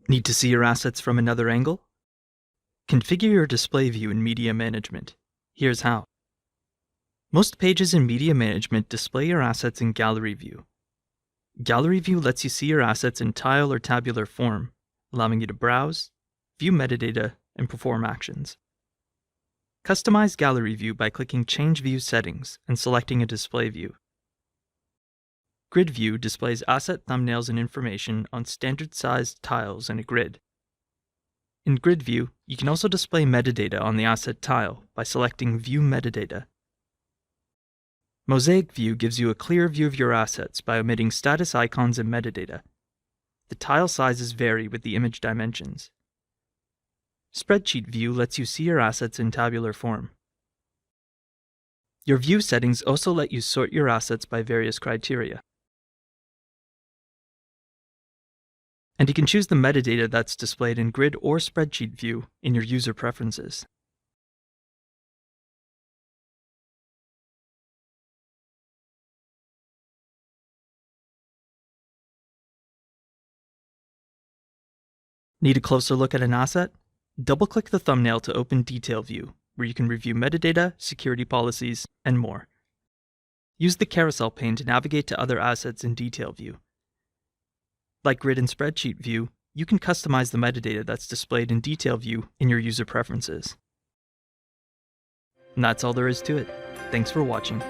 Need to see your assets from another angle? Configure your display view in Media Management. Here's how. Most pages in Media Management display your assets in Gallery View. Gallery View lets you see your assets in tile or tabular form, allowing you to browse, view metadata, and perform actions. Customize Gallery View by clicking Change View Settings and selecting a display view. Grid View displays asset thumbnails and information on standard-sized tiles in a grid. In Grid View, you can also display metadata on the asset tile by selecting View Metadata. Mosaic View gives you a clear view of your assets by omitting status icons and metadata. The tile sizes vary with the image dimensions. Spreadsheet View lets you see your assets in tabular form. Your view settings also let you sort your assets by various criteria. And you can choose the metadata that's displayed in Grid or Spreadsheet View in your user preferences. Need a closer look at an asset? Double-click the thumbnail to open Detail View, where you can review metadata, security policies, and more. Use the carousel pane to navigate to other assets in Detail View. Like Grid and Spreadsheet View, you can customize the metadata that's displayed in Detail View in your user preferences. And that's all there is to it. Thanks for watching.